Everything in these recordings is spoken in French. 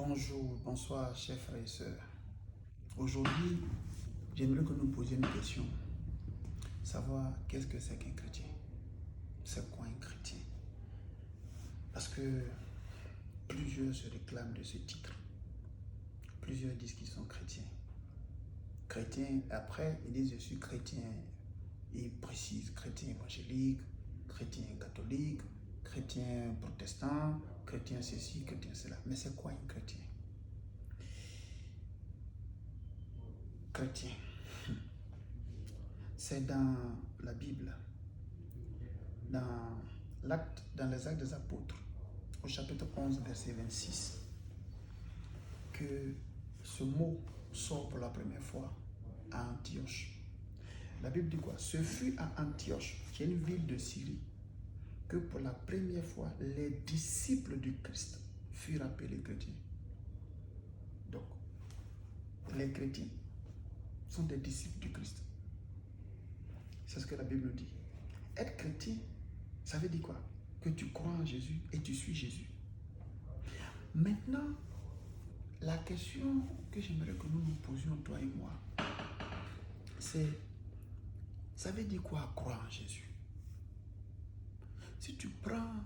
Bonjour, bonsoir, chers frères et sœurs. Aujourd'hui, j'aimerais que nous posions une question. Savoir qu'est-ce que c'est qu'un chrétien? C'est quoi un chrétien? Parce que plusieurs se réclament de ce titre. Plusieurs disent qu'ils sont chrétiens. Chrétiens, après, ils disent je suis chrétien. Ils précisent chrétien évangélique, chrétien catholique, chrétien protestant, chrétien ceci, chrétien cela. Mais c'est quoi un chrétien? Chrétien. C'est dans la Bible, dans les Actes des Apôtres, au chapitre 11, verset 26, que ce mot sort pour la première fois à Antioche. La Bible dit quoi? Ce fut à Antioche, qui est une ville de Syrie, que pour la première fois, les disciples du Christ furent appelés chrétiens. Donc, les chrétiens sont des disciples du Christ. C'est ce que la Bible nous dit. Être chrétien, ça veut dire quoi? Que tu crois en Jésus et tu suis Jésus. Maintenant, la question que j'aimerais que nous nous posions, toi et moi, c'est, ça veut dire quoi croire en Jésus? Si tu prends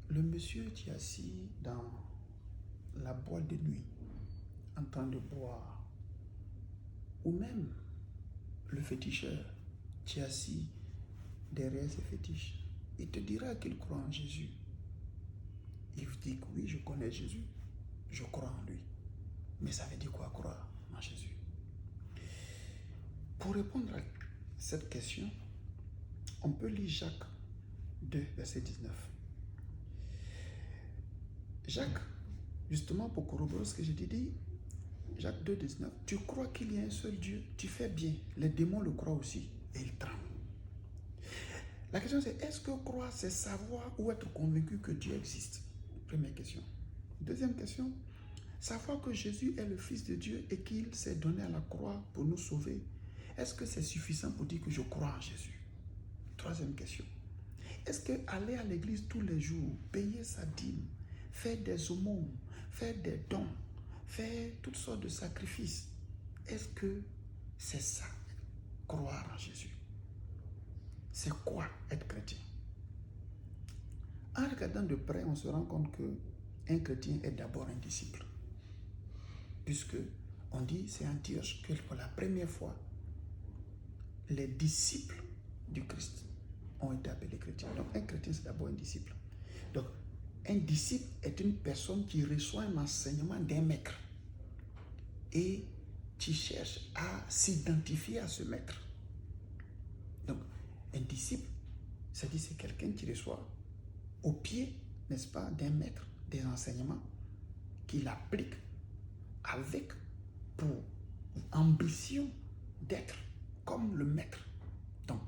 le monsieur qui est assis dans la boîte de nuit, en train de boire, ou même le féticheur qui est assis derrière ses fétiches, il te dira qu'il croit en Jésus. Il dit que oui, je connais Jésus, je crois en lui. Mais ça veut dire quoi croire en Jésus? Pour répondre à cette question, on peut lire Jacques 2, verset 19. Jacques, justement pour corroborer ce que j'ai dit, Jacques 2, 19, tu crois qu'il y a un seul Dieu, tu fais bien. Les démons le croient aussi et ils tremblent. La question c'est, est-ce que croire c'est savoir ou être convaincu que Dieu existe? Première question. Deuxième question, savoir que Jésus est le Fils de Dieu et qu'il s'est donné à la croix pour nous sauver. Est-ce que c'est suffisant pour dire que je crois en Jésus? Troisième question. Est-ce que aller à l'église tous les jours, payer sa dîme, faire des aumônes, faire des dons, faire toutes sortes de sacrifices, est-ce que c'est ça, croire en Jésus? C'est quoi être chrétien? En regardant de près, on se rend compte qu'un chrétien est d'abord un disciple. Puisque on dit, c'est Antioche que pour la première fois, les disciples du Christ ont été appelés chrétiens. Donc un chrétien, c'est d'abord un disciple. Donc un disciple est une personne qui reçoit un enseignement d'un maître et qui cherche à s'identifier à ce maître. Donc un disciple, c'est-à-dire c'est quelqu'un qui reçoit au pied, n'est-ce pas, d'un maître des enseignements qu'il applique avec pour ambition d'être comme le maître. Donc,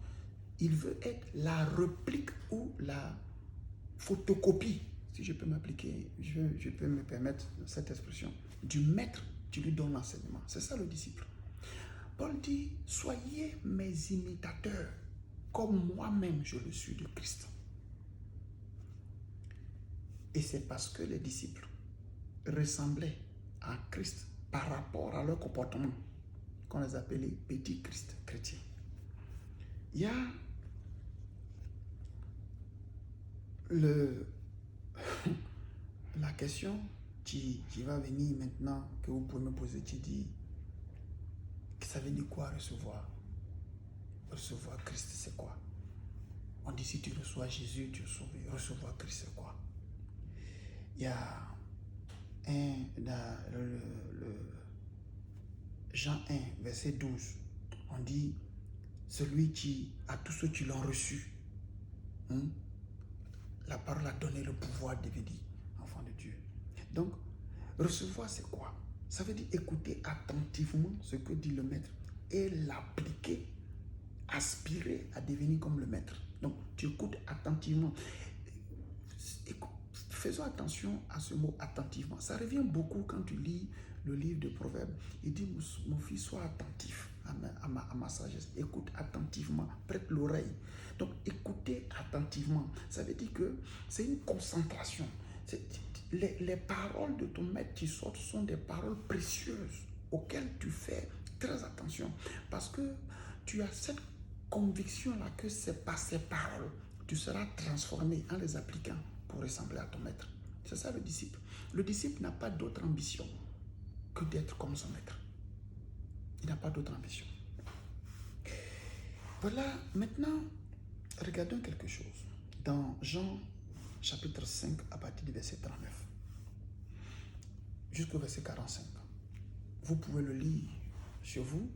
il veut être la réplique ou la photocopie, si je peux m'appliquer, je peux me permettre cette expression, du maître qui lui donne l'enseignement. C'est ça le disciple. Paul dit, soyez mes imitateurs, comme moi-même je le suis de Christ. Et c'est parce que les disciples ressemblaient à Christ par rapport à leur comportement qu'on les appelait petits Christ chrétiens. Il y a la question qui va venir maintenant, que vous pouvez me poser, qui dit que ça veut dire quoi recevoir? Recevoir Christ, c'est quoi? On dit si tu reçois Jésus, tu es sauvé. Recevoir Christ, c'est quoi? Il y a dans le Jean 1, verset 12, on dit celui qui, à tous ceux qui l'ont reçu, la parole a donné le pouvoir de devenir enfant de Dieu. Donc, recevoir, c'est quoi? Ça veut dire écouter attentivement ce que dit le maître et l'appliquer, aspirer à devenir comme le maître. Donc, tu écoutes attentivement. Faisons attention à ce mot attentivement. Ça revient beaucoup quand tu lis le livre de Proverbes. Il dit, mon fils, sois attentif à ma sagesse. Écoute attentivement, prête l'oreille. Donc, écouter attentivement, ça veut dire que c'est une concentration. les paroles de ton maître qui sortent sont des paroles précieuses auxquelles tu fais très attention. Parce que tu as cette conviction-là que c'est par ces paroles tu seras transformé en les appliquant pour ressembler à ton maître. C'est ça le disciple. Le disciple n'a pas d'autre ambition que d'être comme son maître. Il n'a pas d'autre ambition. Voilà, maintenant, regardons quelque chose. Dans Jean chapitre 5, à partir du verset 39, jusqu'au verset 45. Vous pouvez le lire chez vous.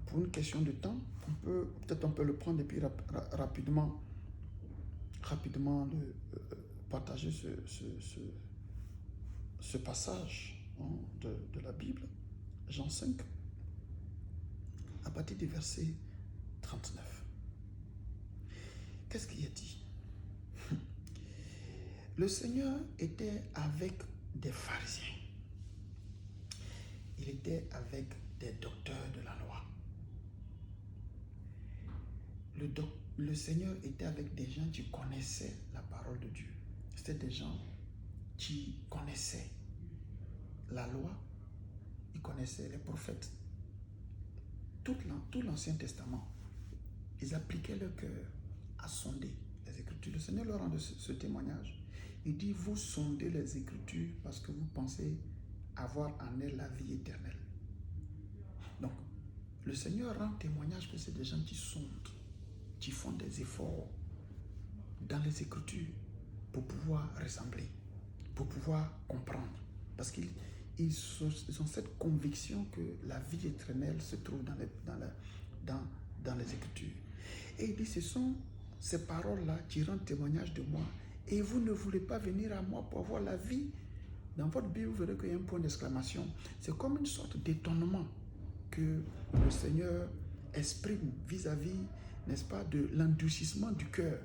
Pour une question de temps, peut-être on peut le prendre et puis rapidement partager ce passage de la Bible, Jean 5, à partir du verset 39. Qu'est-ce qu'il a dit? Le Seigneur était avec des pharisiens. Il était avec des docteurs de la loi. Le Seigneur était avec des gens qui connaissaient la parole de Dieu. C'était des gens qui connaissaient la loi, ils connaissaient les prophètes. Tout l'Ancien Testament, ils appliquaient leur cœur à sonder les Écritures. Le Seigneur leur rend ce témoignage. Il dit, vous sondez les Écritures parce que vous pensez avoir en elles la vie éternelle. Donc, le Seigneur rend témoignage que c'est des gens qui sondent, qui font des efforts dans les Écritures pour pouvoir ressembler, pour pouvoir comprendre. Parce qu'ils ont cette conviction que la vie éternelle se trouve dans les Écritures. Et il dit, ce sont ces paroles-là qui rendent témoignage de moi. Et vous ne voulez pas venir à moi pour avoir la vie. Dans votre Bible, vous verrez qu'il y a un point d'exclamation. C'est comme une sorte d'étonnement que le Seigneur exprime vis-à-vis, n'est-ce pas, de l'endurcissement du cœur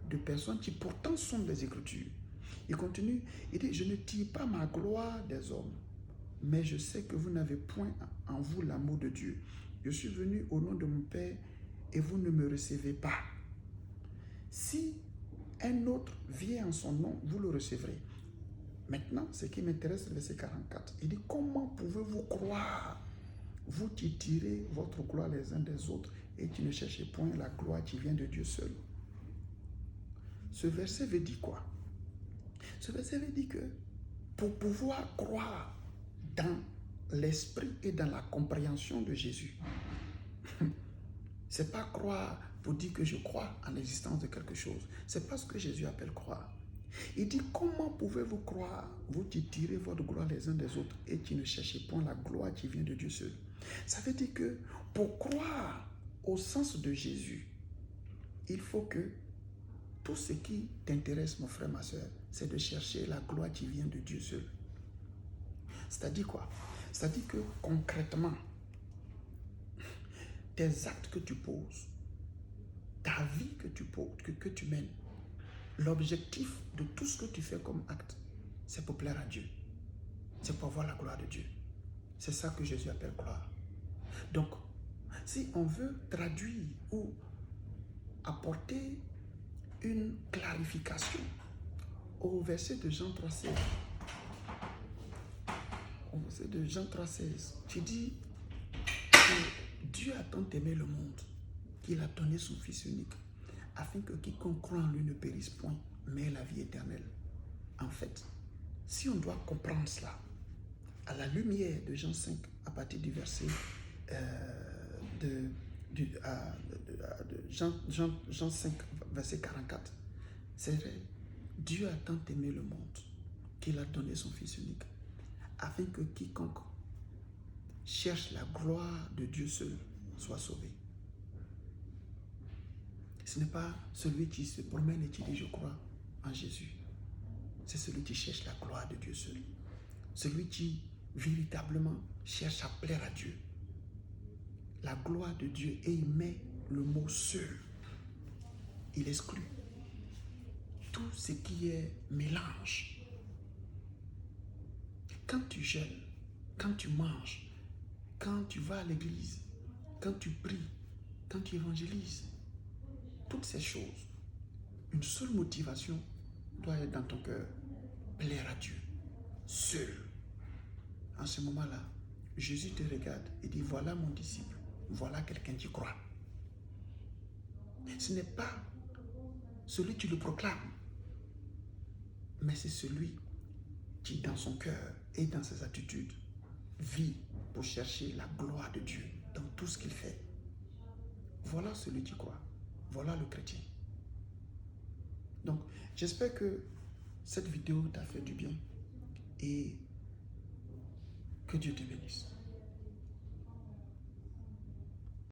de personnes qui pourtant sont des Écritures. Il continue, il dit, je ne tire pas ma gloire des hommes, mais je sais que vous n'avez point en vous l'amour de Dieu. Je suis venu au nom de mon Père et vous ne me recevez pas. Si un autre vient en son nom, vous le recevrez. Maintenant, ce qui m'intéresse, le verset 44. Il dit, comment pouvez-vous croire, vous qui tirez votre gloire les uns des autres et qui ne cherchez point la gloire qui vient de Dieu seul? Ce verset veut dire quoi? Ce verset veut dire que pour pouvoir croire dans l'esprit et dans la compréhension de Jésus, c'est pas croire pour dire que je crois en l'existence de quelque chose. C'est pas ce que Jésus appelle croire. Il dit, comment pouvez-vous croire, vous qui tirez votre gloire les uns des autres et qui ne cherchez point la gloire qui vient de Dieu seul? Ça veut dire que pour croire au sens de Jésus, il faut que tout ce qui t'intéresse, mon frère, ma soeur, c'est de chercher la gloire qui vient de Dieu seul. C'est-à-dire quoi? C'est-à-dire que concrètement, tes actes que tu poses, ta vie que tu poses, que tu mènes, l'objectif de tout ce que tu fais comme acte, c'est pour plaire à Dieu. C'est pour voir la gloire de Dieu. C'est ça que Jésus appelle gloire. Donc, si on veut traduire ou apporter une clarification au verset de Jean 3,16, au verset de Jean 3,16, tu dis que Dieu a tant aimé le monde qu'il a donné son Fils unique, afin que quiconque croit en lui ne périsse point, mais ait la vie éternelle. En fait, si on doit comprendre cela, à la lumière de Jean 5, à partir du verset Jean 5, verset 44, c'est vrai, Dieu a tant aimé le monde qu'il a donné son Fils unique, afin que quiconque cherche la gloire de Dieu seul soit sauvé. Ce n'est pas celui qui se promène et qui dit « je crois en Jésus ». C'est celui qui cherche la gloire de Dieu seul. Celui qui véritablement cherche à plaire à Dieu. La gloire de Dieu, et il met le mot « seul ». Il exclut tout ce qui est mélange. Quand tu jeûnes, quand tu manges, quand tu vas à l'église, quand tu pries, quand tu évangélises, toutes ces choses, une seule motivation doit être dans ton cœur, plaire à Dieu, seul. En ce moment-là, Jésus te regarde et dit, voilà mon disciple, voilà quelqu'un qui croit. Ce n'est pas celui qui le proclame, mais c'est celui qui, dans son cœur et dans ses attitudes, vit pour chercher la gloire de Dieu dans tout ce qu'il fait. Voilà celui qui croit. Voilà le chrétien. Donc, j'espère que cette vidéo t'a fait du bien et que Dieu te bénisse.